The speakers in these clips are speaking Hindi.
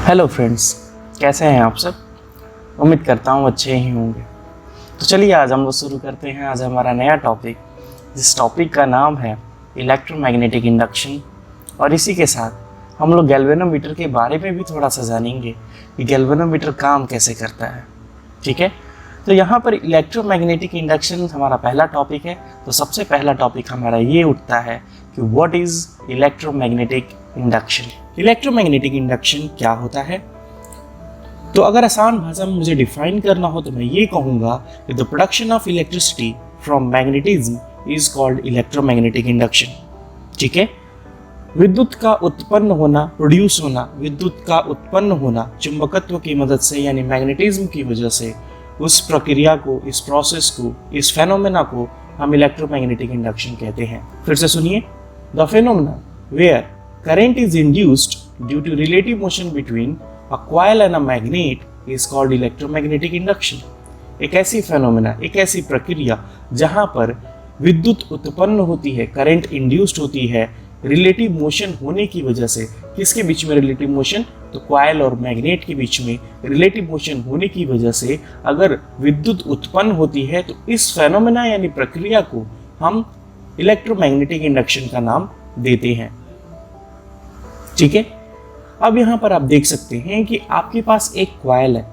हेलो फ्रेंड्स, कैसे हैं आप सब। उम्मीद करता हूँ अच्छे ही होंगे। तो चलिए आज हम लोग शुरू करते हैं आज हमारा नया टॉपिक, जिस टॉपिक का नाम है इलेक्ट्रोमैग्नेटिक इंडक्शन। और इसी के साथ हम लोग गैल्वेनोमीटर के बारे में भी थोड़ा सा जानेंगे कि गैल्वेनोमीटर काम कैसे करता है। ठीक है, तो यहाँ पर इलेक्ट्रोमैग्नेटिक इंडक्शन हमारा पहला टॉपिक है। तो सबसे पहला टॉपिक हमारा ये उठता है कि what is electromagnetic induction. Electromagnetic induction क्या होता है? तो अगर आसान भाषा में मुझे डिफाइन करना हो तो मैं ये कहूँगा कि the production of electricity from magnetism is called electromagnetic induction. ठीक है, विद्युत का उत्पन्न होना, प्रोड्यूस होना, विद्युत का उत्पन्न होना चुंबकत्व की मदद से यानी मैग्नेटिज्म की वजह से, उस प्रक्रिया को, इस प्रोसेस को, इस फेनोमेना को हम इलेक्ट्रोमैग्नेटिक इंडक्शन कहते हैं। फिर से सुनिए, the phenomena where current is induced due to relative motion between a coil and a magnet is called electromagnetic induction। एक ऐसी फेनोमेना, एक ऐसी प्रक्रिया जहां पर विद्युत उत्पन्न होती है, करंट इंड्यूस्ड होती है रिलेटिव मोशन होने की वजह से। किसके बीच में रिलेटिव मोशन? तो कॉइल और मैग्नेट के बीच में रिलेटिव मोशन होने की वजह से अगर विद्युत उत्पन्न होती है तो इस फेनोमेना यानी प्रक्रिया को हम इलेक्ट्रोमैग्नेटिक इंडक्शन का नाम देते हैं। ठीक है, अब यहाँ पर आप देख सकते हैं कि आपके पास एक कॉइल है।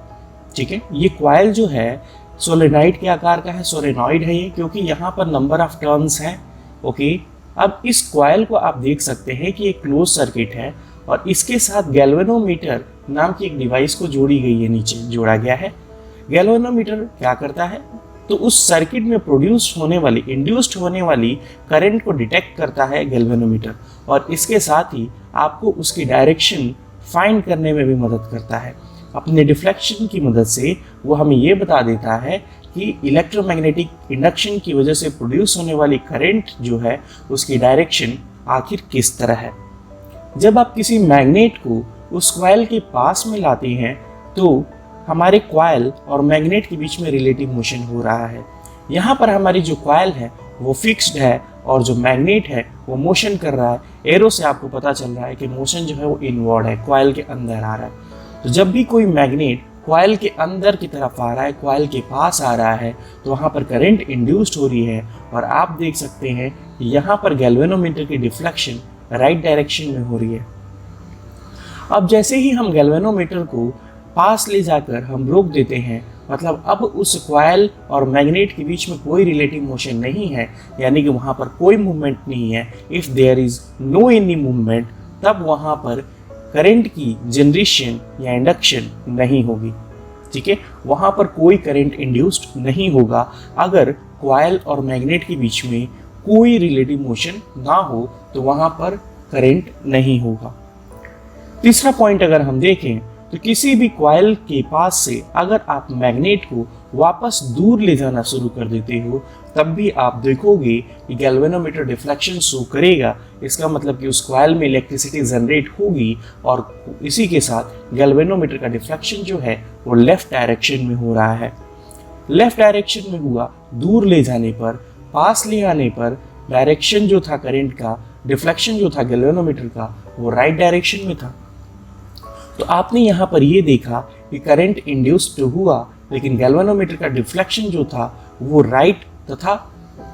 ठीक है, ये कॉइल जो है सोलेनॉइड के आकार का है, सोलेनॉइड है ये, क्योंकि यहाँ पर नंबर ऑफ टर्न्स हैं। ओके, अब इस कॉइल को आप देख सकते हैं कि एक क्लोज सर्किट है और इसके साथ गैल्वेनोमीटर नाम की एक डिवाइस को जोड़ी गई है, नीचे जोड़ा गया है। गैल्वेनोमीटर क्या करता है? तो उस सर्किट में प्रोड्यूस होने वाली, इंड्यूस्ड होने वाली करंट को डिटेक्ट करता है गैल्वेनोमीटर, और इसके साथ ही आपको उसकी डायरेक्शन फाइंड करने में भी मदद करता है। अपने डिफ्लेक्शन की मदद से वो हमें ये बता देता है कि इलेक्ट्रोमैग्नेटिक इंडक्शन की वजह से प्रोड्यूस होने वाली करंट जो है उसकी डायरेक्शन आखिर किस तरह है। जब आप किसी मैग्नेट को उस कॉइल के पास में लाते हैं तो हमारे कॉइल और मैग्नेट के बीच में रिलेटिव मोशन हो रहा है। यहाँ पर हमारी जो कॉइल है वो फिक्स्ड है और जो मैग्नेट है वो मोशन कर रहा है। एरो से आपको पता चल रहा है कि मोशन जो है वो इनवर्ड है, कॉइल के अंदर आ रहा है। तो जब भी कोई मैग्नेट कॉइल के अंदर की तरफ आ रहा है, कॉइल के पास आ रहा है, तो वहाँ पर करंट इंड्यूस्ड हो रही है। और आप देख सकते हैं कि यहाँ पर गैल्वेनोमीटर की डिफ्लेक्शन राइट डायरेक्शन में हो रही है। अब जैसे ही हम गैल्वेनोमीटर को पास ले जाकर हम रोक देते हैं, मतलब अब उस कॉइल और मैग्नेट के बीच में कोई रिलेटिव मोशन नहीं है, यानी कि वहाँ पर कोई मूवमेंट नहीं है। If there is no any movement, तब वहाँ पर करंट की जनरेशन या इंडक्शन नहीं होगी। ठीक है, वहाँ पर कोई करंट इंड्यूस्ड नहीं होगा अगर कॉइल और मैग्नेट के बीच में कोई रिलेटिव मोशन ना हो, तो वहाँ पर करंट नहीं होगा। तीसरा पॉइंट अगर हम देखें तो किसी भी कॉइल के पास से अगर आप मैग्नेट को वापस दूर ले जाना शुरू कर देते हो, तब भी आप देखोगे कि गैल्वेनोमीटर डिफ्लेक्शन शो करेगा। इसका मतलब कि उस कॉइल में इलेक्ट्रिसिटी जनरेट होगी और इसी के साथ गैल्वेनोमीटर का डिफ्लेक्शन जो है वो लेफ्ट डायरेक्शन में हो रहा है। लेफ्ट डायरेक्शन में हुआ, दूर ले जाने पर, पास ले आने पर डायरेक्शन जो था करंट का, डिफ्लेक्शन जो था गैल्वेनोमीटर का, वो राइट डायरेक्शन में था। तो आपने यहाँ पर ये देखा कि करंट इंड्यूस्ड तो हुआ, लेकिन गैल्वेनोमीटर का डिफ्लेक्शन जो था वो राइट तथा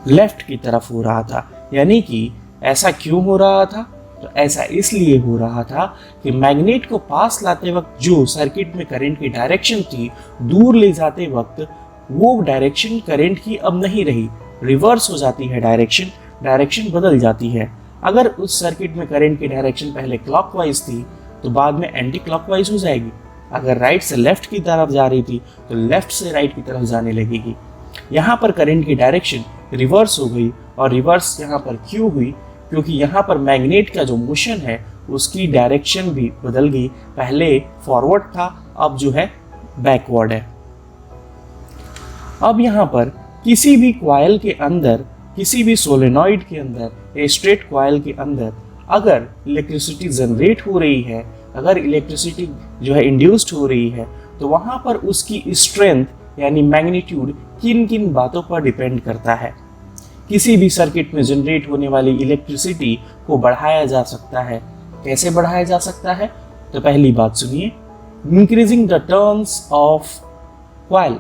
लेफ्ट की तरफ हो रहा था। यानी कि ऐसा क्यों हो रहा था? तो ऐसा इसलिए हो रहा था कि मैग्नेट को पास लाते वक्त जो सर्किट में करंट की डायरेक्शन थी, दूर ले जाते वक्त वो डायरेक्शन करंट की अब नहीं रही, रिवर्स हो जाती है, डायरेक्शन बदल जाती है। अगर उस सर्किट में करंट की डायरेक्शन पहले क्लॉकवाइज थी तो बाद में एंटी क्लॉकवाइज हो जाएगी। अगर राइट से लेफ्ट की तरफ जा रही थी तो लेफ्ट से राइट की तरफ जाने लगेगी। यहाँ पर करंट की डायरेक्शन रिवर्स हो गई, और रिवर्स यहाँ पर क्यों हुई? क्योंकि यहाँ पर मैग्नेट का जो मोशन है उसकी डायरेक्शन भी बदल गई। पहले फॉरवर्ड था, अब जो है बैकवर्ड है। अब यहाँ पर किसी भी कॉइल के अंदर, किसी भी सोलेनॉइड के अंदर, स्ट्रेट कॉइल के अंदर अगर इलेक्ट्रिसिटी जनरेट हो रही है, अगर इलेक्ट्रिसिटी जो है इंड्यूस्ड हो रही है, तो वहाँ पर उसकी स्ट्रेंथ यानी मैग्नीट्यूड किन किन बातों पर डिपेंड करता है। किसी भी सर्किट में जनरेट होने वाली इलेक्ट्रिसिटी को बढ़ाया जा सकता है। कैसे बढ़ाया जा सकता है? तो पहली बात सुनिए, increasing the turns of coil,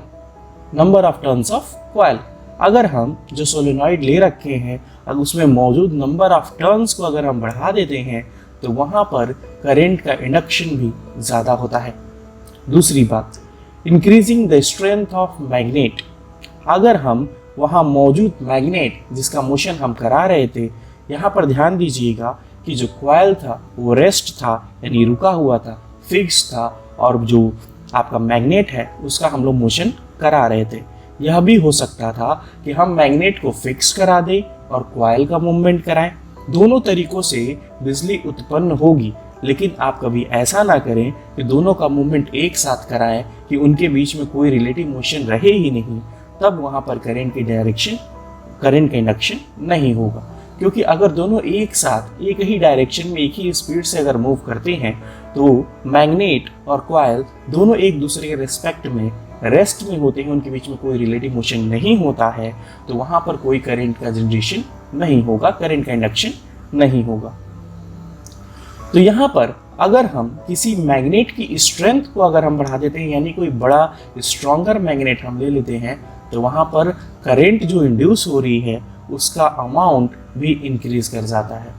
number of turns of coil. अगर हम जो सोलेनॉइड ले रखे हैं अगर उसमें मौजूद नंबर ऑफ टर्न्स को अगर हम बढ़ा देते हैं तो वहाँ पर करंट का इंडक्शन भी ज़्यादा होता है। दूसरी बात, increasing the strength of magnet. अगर हम वहाँ मौजूद मैग्नेट जिसका मोशन हम करा रहे थे, यहाँ पर ध्यान दीजिएगा कि जो कॉइल था वो रेस्ट था, यानी रुका हुआ था, फिक्स था, और जो आपका मैग्नेट है उसका हम लोग मोशन करा रहे थे। यह भी हो सकता था कि हम मैग्नेट को फिक्स करा दें और कॉइल का मूवमेंट कराएं। दोनों तरीकों से बिजली उत्पन्न होगी, लेकिन आप कभी ऐसा ना करें कि दोनों का मूवमेंट एक साथ कराएं कि उनके बीच में कोई रिलेटिव मोशन रहे ही नहीं, तब वहाँ पर करंट का इंडक्शन नहीं होगा। क्योंकि अगर दोनों एक साथ एक ही डायरेक्शन में एक ही स्पीड से अगर मूव करते हैं तो मैग्नेट और कॉइल दोनों एक दूसरे के रिस्पेक्ट में रेस्ट में होते हैं, उनके बीच में कोई रिलेटिव मोशन नहीं होता है, तो वहाँ पर कोई करंट का जनरेशन नहीं होगा, करंट का इंडक्शन नहीं होगा। तो यहाँ पर अगर हम किसी मैग्नेट की स्ट्रेंथ को अगर हम बढ़ा देते हैं, यानी कोई बड़ा स्ट्रॉन्गर मैग्नेट हम ले लेते हैं, तो वहाँ पर करंट जो इंड्यूस हो रही है उसका अमाउंट भी इंक्रीज कर जाता है।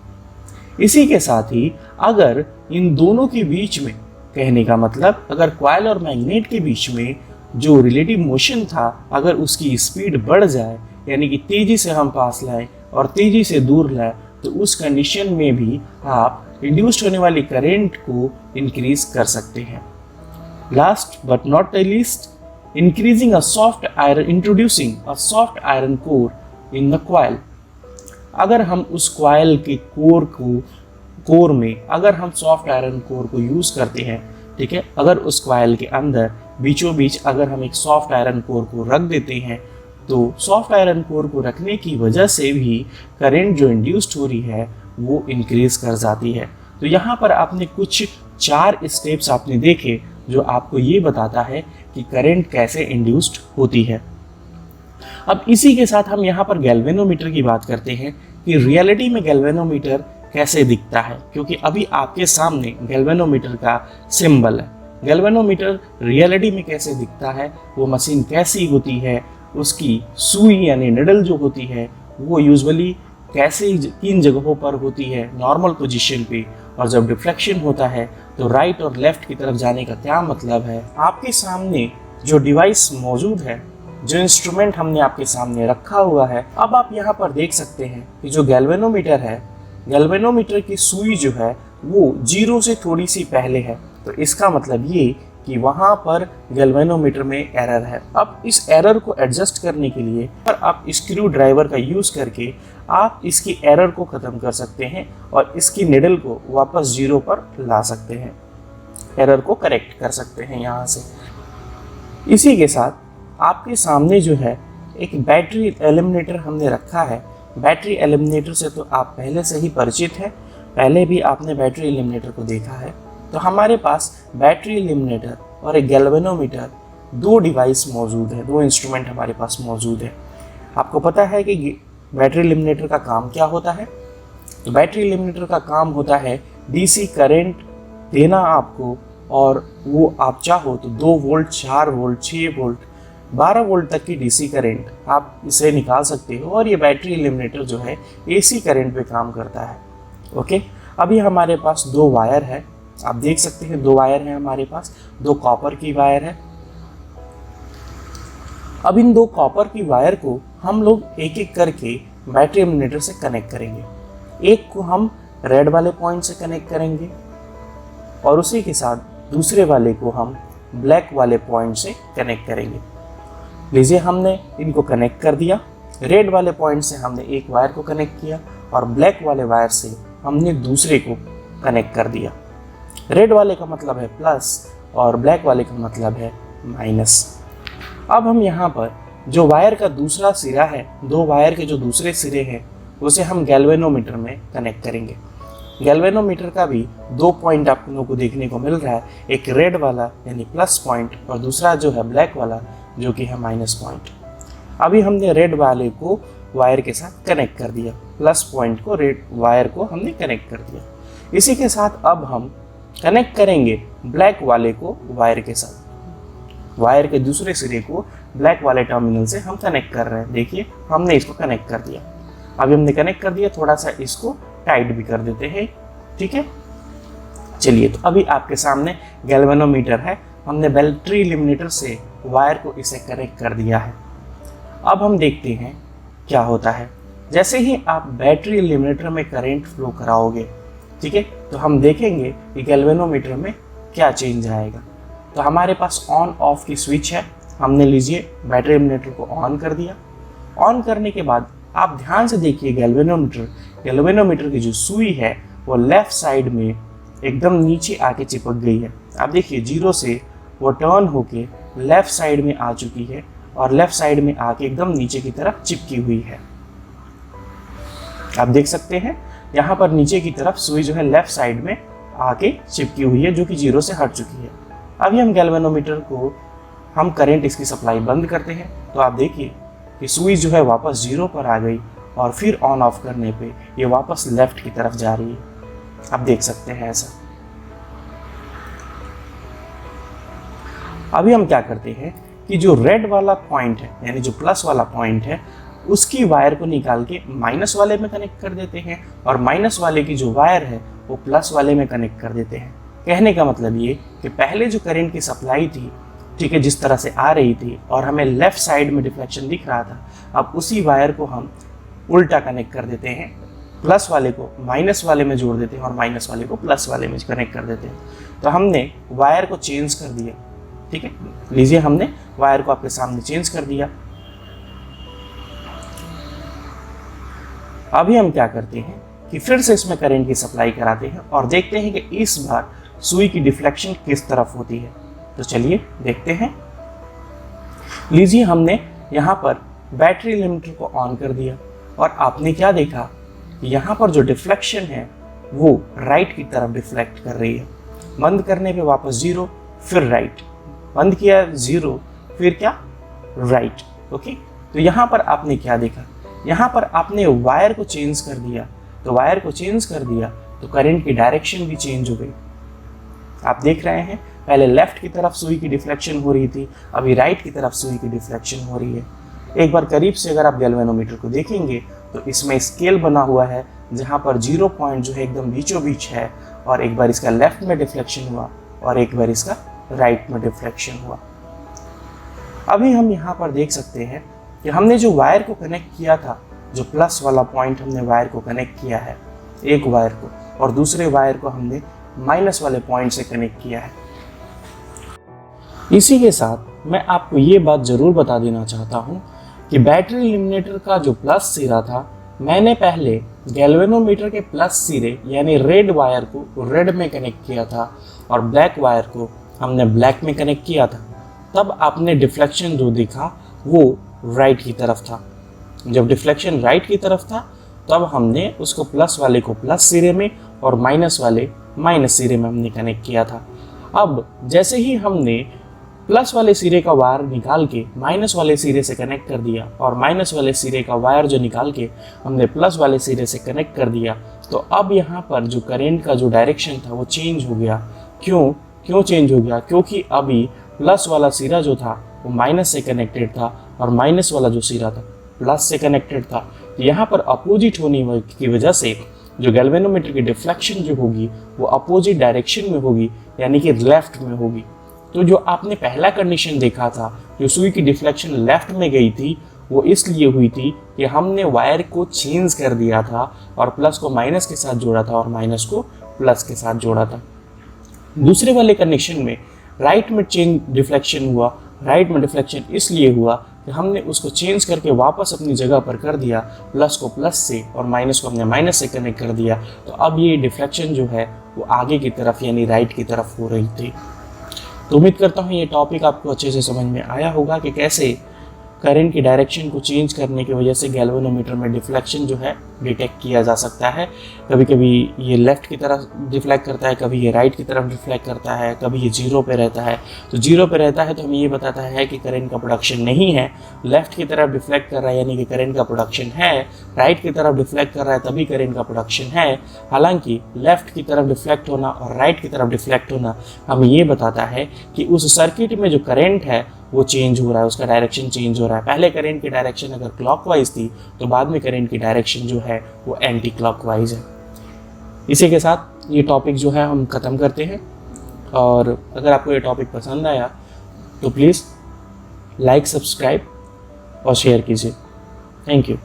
इसी के साथ ही अगर इन दोनों के बीच में, कहने का मतलब अगर कॉइल और मैग्नेट के बीच में जो रिलेटिव मोशन था अगर उसकी स्पीड बढ़ जाए, यानी कि तेजी से हम पास लाएं और तेजी से दूर लाएं, तो उस कंडीशन में भी आप इंड्यूस्ड होने वाली करंट को इंक्रीज कर सकते हैं। Last but not the least, increasing introducing a soft iron core in the coil. अगर हम उस कॉइल के कोर में अगर हम सॉफ्ट आयरन कोर को यूज करते हैं, ठीक है, अगर उस कॉइल के अंदर बीचों बीच अगर हम एक सॉफ्ट आयरन कोर को रख देते हैं, तो सॉफ्ट आयरन कोर को रखने की वजह से भी करंट जो इंड्यूस्ड हो रही है वो इंक्रीज कर जाती है। तो यहाँ पर आपने कुछ 4 स्टेप्स आपने देखे जो आपको ये बताता है कि करंट कैसे इंड्यूस्ड होती है। अब इसी के साथ हम यहाँ पर गैल्वेनोमीटर की बात करते हैं कि रियलिटी में गैल्वेनोमीटर कैसे दिखता है, क्योंकि अभी आपके सामने गैल्वेनोमीटर का सिंबल है। गैल्वेनोमीटर रियलिटी में कैसे दिखता है, वो मशीन कैसी होती है, उसकी सुई यानी निडल जो होती है वो यूजुअली कैसे किन जगहों पर होती है, नॉर्मल पोजीशन पे, और जब डिफ्लेक्शन होता है तो राइट और लेफ्ट की तरफ जाने का क्या मतलब है। आपके सामने जो डिवाइस मौजूद है, जो इंस्ट्रूमेंट हमने आपके सामने रखा हुआ है, अब आप यहाँ पर देख सकते हैं कि जो गैल्वेनोमीटर है, गैल्वेनोमीटर की सुई जो है वो 0 से थोड़ी सी पहले है, तो इसका मतलब ये कि वहाँ पर गैल्वेनोमीटर में एरर है। अब इस एरर को एडजस्ट करने के लिए पर आप स्क्रू ड्राइवर का यूज़ करके आप इसकी एरर को ख़त्म कर सकते हैं और इसकी निडल को वापस 0 पर ला सकते हैं, एरर को करेक्ट कर सकते हैं यहाँ से। इसी के साथ आपके सामने जो है एक बैटरी एलिमिनेटर हमने रखा है। बैटरी एलिमिनेटर से तो आप पहले से ही परिचित हैं, पहले भी आपने बैटरी एलिमिनेटर को देखा है। तो हमारे पास बैटरी एलिमिनेटर और एक गैल्वेनोमीटर, 2 डिवाइस मौजूद है, 2 इंस्ट्रूमेंट हमारे पास मौजूद है। आपको पता है कि बैटरी एलिमिनेटर का काम क्या होता है? तो बैटरी एलिमिनेटर का काम होता है डीसी करंट देना आपको, और वो आप चाहो तो 2 वोल्ट, 4 वोल्ट, 6 वोल्ट, 12 वोल्ट तक की डीसी करंट आप इसे निकाल सकते हो। और ये बैटरी एलिमिनेटर जो है एसी करंट पे काम करता है। ओके, अभी हमारे पास 2 वायर है, आप देख सकते हैं 2 वायर है हमारे पास, 2 कॉपर की वायर है। अब इन 2 कॉपर की वायर को हम लोग एक एक करके बैटरी एलिमिनेटर से कनेक्ट करेंगे। एक को हम रेड वाले पॉइंट से कनेक्ट करेंगे और उसी के साथ दूसरे वाले को हम ब्लैक वाले पॉइंट से कनेक्ट करेंगे। लीजिए, हमने इनको कनेक्ट कर दिया। रेड वाले पॉइंट से हमने एक वायर को कनेक्ट किया और ब्लैक वाले वायर से हमने दूसरे को कनेक्ट कर दिया। रेड वाले का मतलब है प्लस और ब्लैक वाले का मतलब है माइनस। अब हम यहाँ पर जो वायर का दूसरा सिरा है, 2 वायर के जो दूसरे सिरे हैं, उसे हम गैल्वेनोमीटर में कनेक्ट करेंगे। गैल्वेनोमीटर का भी 2 पॉइंट आप लोगों को देखने को मिल रहा है, एक रेड वाला यानी प्लस पॉइंट और दूसरा जो है ब्लैक वाला जो कि है माइनस पॉइंट। अभी हमने रेड वाले को वायर के साथ कनेक्ट कर दिया, प्लस पॉइंट को रेड वायर को हमने कनेक्ट कर दिया। इसी के साथ अब हम कनेक्ट करेंगे ब्लैक वाले को वायर के साथ, वायर के दूसरे सिरे को ब्लैक वाले टर्मिनल से हम कनेक्ट कर रहे हैं। देखिए हमने इसको कनेक्ट कर दिया। अभी हमने कनेक्ट कर दिया, थोड़ा सा इसको टाइट भी कर देते हैं, ठीक है। चलिए, तो अभी आपके सामने गैल्वेनोमीटर है, हमने बैटरी एलिमिनेटर से वायर को इसे कनेक्ट कर दिया है। अब हम देखते हैं क्या होता है। जैसे ही आप बैटरी एलिमिनेटर में करंट फ्लो कराओगे, ठीक है, तो हम देखेंगे कि गैल्वेनोमीटर में क्या चेंज आएगा। तो हमारे पास ऑन ऑफ की स्विच है, हमने लीजिए बैटरी एलिमिनेटर को ऑन कर दिया। ऑन करने के बाद आप ध्यान से देखिए गैल्वेनोमीटर की जो सुई है वो लेफ्ट साइड में एकदम नीचे आके चिपक गई है। आप देखिए 0 से वो टर्न होके लेफ्ट साइड में आ चुकी है और लेफ्ट साइड में आके एकदम नीचे की तरफ चिपकी हुई है। आप देख सकते हैं यहाँ पर नीचे की तरफ सुई जो है लेफ्ट साइड में आके चिपकी हुई है, जो कि 0 से हट चुकी है। अभी हम गैल्वेनोमीटर को हम करंट इसकी सप्लाई बंद करते हैं, तो आप देखिए कि सुई जो है वापस 0 पर आ गई और फिर ऑन ऑफ करने पे ये वापस लेफ्ट की तरफ जा रही है। आप देख सकते हैं ऐसा। अभी हम क्या करते हैं कि जो रेड वाला पॉइंट है, यानी जो प्लस वाला पॉइंट है, उसकी वायर को निकाल के माइनस वाले में कनेक्ट कर देते हैं और माइनस वाले की जो वायर है वो प्लस वाले में कनेक्ट कर देते हैं। कहने का मतलब ये कि पहले जो करंट की सप्लाई थी, ठीक है, जिस तरह से आ रही थी और हमें लेफ्ट साइड में डिफ्लेक्शन दिख रहा था, अब उसी वायर को हम उल्टा कनेक्ट कर देते हैं। प्लस वाले को माइनस वाले में जोड़ देते हैं और माइनस वाले को प्लस वाले में कनेक्ट कर देते हैं। तो हमने वायर को चेंज कर दिया, ठीक है। लीजिए हमने वायर को आपके सामने चेंज कर दिया। अभी हम क्या करते हैं कि फिर से इसमें करंट की सप्लाई कराते हैं और देखते हैं कि इस बार सुई की डिफ्लेक्शन किस तरफ होती है। तो चलिए देखते हैं। लीजिए हमने यहाँ पर बैटरी लिमिटर को ऑन कर दिया और आपने क्या देखा कि यहाँ पर जो डिफ्लेक्शन है वो राइट की तरफ डिफ्लेक्ट कर रही है। बंद करने पे वापस 0, फिर राइट, बंद किया 0, फिर क्या राइट। ओके, तो यहाँ पर आपने क्या देखा, यहाँ पर आपने वायर को चेंज कर दिया। तो वायर को चेंज कर दिया तो करंट की डायरेक्शन भी चेंज हो गई। आप देख रहे हैं पहले लेफ्ट की तरफ सुई की डिफ्लेक्शन हो रही थी, अभी राइट की तरफ सुई की डिफ्लेक्शन हो रही है। एक बार करीब से अगर आप गैल्वेनोमीटर को देखेंगे तो इसमें स्केल बना हुआ है जहाँ पर 0 पॉइंट जो है एकदम बीचों बीच है, और एक बार इसका लेफ्ट में डिफ्लेक्शन हुआ और एक बार इसका राइट में डिफ्लेक्शन हुआ। अभी हम यहाँ पर देख सकते हैं कि हमने जो वायर को कनेक्ट किया था, जो प्लस वाला पॉइंट हमने वायर को कनेक्ट किया है एक वायर को, और दूसरे वायर को हमने माइनस वाले पॉइंट से कनेक्ट किया है। इसी के साथ मैं आपको ये बात ज़रूर बता देना चाहता हूँ कि बैटरी एलिमिनेटर का जो प्लस सिरा था, मैंने पहले गैल्वेनोमीटर के प्लस सिरे यानी रेड वायर को रेड में कनेक्ट किया था और ब्लैक वायर को हमने ब्लैक में कनेक्ट किया था। तब आपने डिफ्लेक्शन जो देखा वो राइट की तरफ था। जब डिफ्लेक्शन राइट की तरफ था तब हमने उसको प्लस वाले को प्लस सिरे में और माइनस वाले माइनस सिरे में हमने कनेक्ट किया था। अब जैसे ही हमने प्लस वाले सिरे का वायर निकाल के माइनस वाले सिरे से कनेक्ट कर दिया और माइनस वाले सिरे का वायर जो निकाल के हमने प्लस वाले सिरे से कनेक्ट कर दिया, तो अब यहाँ पर जो करंट का जो डायरेक्शन था वो चेंज हो गया। क्यों चेंज हो गया? क्योंकि अभी प्लस वाला सिरा जो था वो माइनस से कनेक्टेड था और माइनस वाला जो सिरा था प्लस से कनेक्टेड था। तो यहाँ पर अपोजिट होने की वजह से जो गैल्वेनोमीटर की डिफ्लेक्शन जो होगी वो अपोजिट डायरेक्शन में होगी, यानी कि लेफ्ट में होगी। तो जो आपने पहला कंडीशन देखा था, जो सुई की डिफ्लेक्शन लेफ्ट में गई थी, वो इसलिए हुई थी कि हमने वायर को चेंज कर दिया था और प्लस को माइनस के साथ जोड़ा था और माइनस को प्लस के साथ जोड़ा था। दूसरे वाले कंडीशन में राइट में चेंज डिफ्लेक्शन हुआ। राइट में डिफ्लेक्शन इसलिए हुआ कि हमने उसको चेंज करके वापस अपनी जगह पर कर दिया, प्लस को प्लस से और माइनस को हमने माइनस से कनेक्ट कर दिया। तो अब ये डिफ्लेक्शन जो है वो आगे की तरफ यानी राइट की तरफ हो रही थी। तो उम्मीद करता हूँ ये टॉपिक आपको अच्छे से समझ में आया होगा कि कैसे करंट की डायरेक्शन को चेंज करने की वजह से गैल्वेनोमीटर में डिफ्लेक्शन जो है डिटेक्ट किया जा सकता है। कभी कभी ये लेफ़्ट की तरफ डिफ्लेक्ट करता है, कभी ये राइट की तरफ डिफ्लेक्ट करता है, कभी ये जीरो पे रहता है। तो जीरो पे रहता है तो हमें ये बताता है कि करंट का प्रोडक्शन नहीं है। लेफ़्ट की तरफ डिफ्लेक्ट कर रहा है यानी कि करंट का प्रोडक्शन है। राइट की तरफ डिफ्लेक्ट कर रहा है तभी करंट का प्रोडक्शन है। हालांकि लेफ़्ट की तरफ डिफ्लेक्ट होना और राइट की तरफ डिफ्लेक्ट होना हमें ये बताता है कि उस सर्किट में जो करंट है वो चेंज हो रहा है, उसका डायरेक्शन चेंज हो रहा है। पहले करंट की डायरेक्शन अगर क्लॉकवाइज थी तो बाद में करंट की डायरेक्शन जो है वो एंटी क्लॉकवाइज है। इसी के साथ ये टॉपिक जो है हम ख़त्म करते हैं, और अगर आपको ये टॉपिक पसंद आया तो प्लीज़ लाइक, सब्सक्राइब और शेयर कीजिए। Thank you.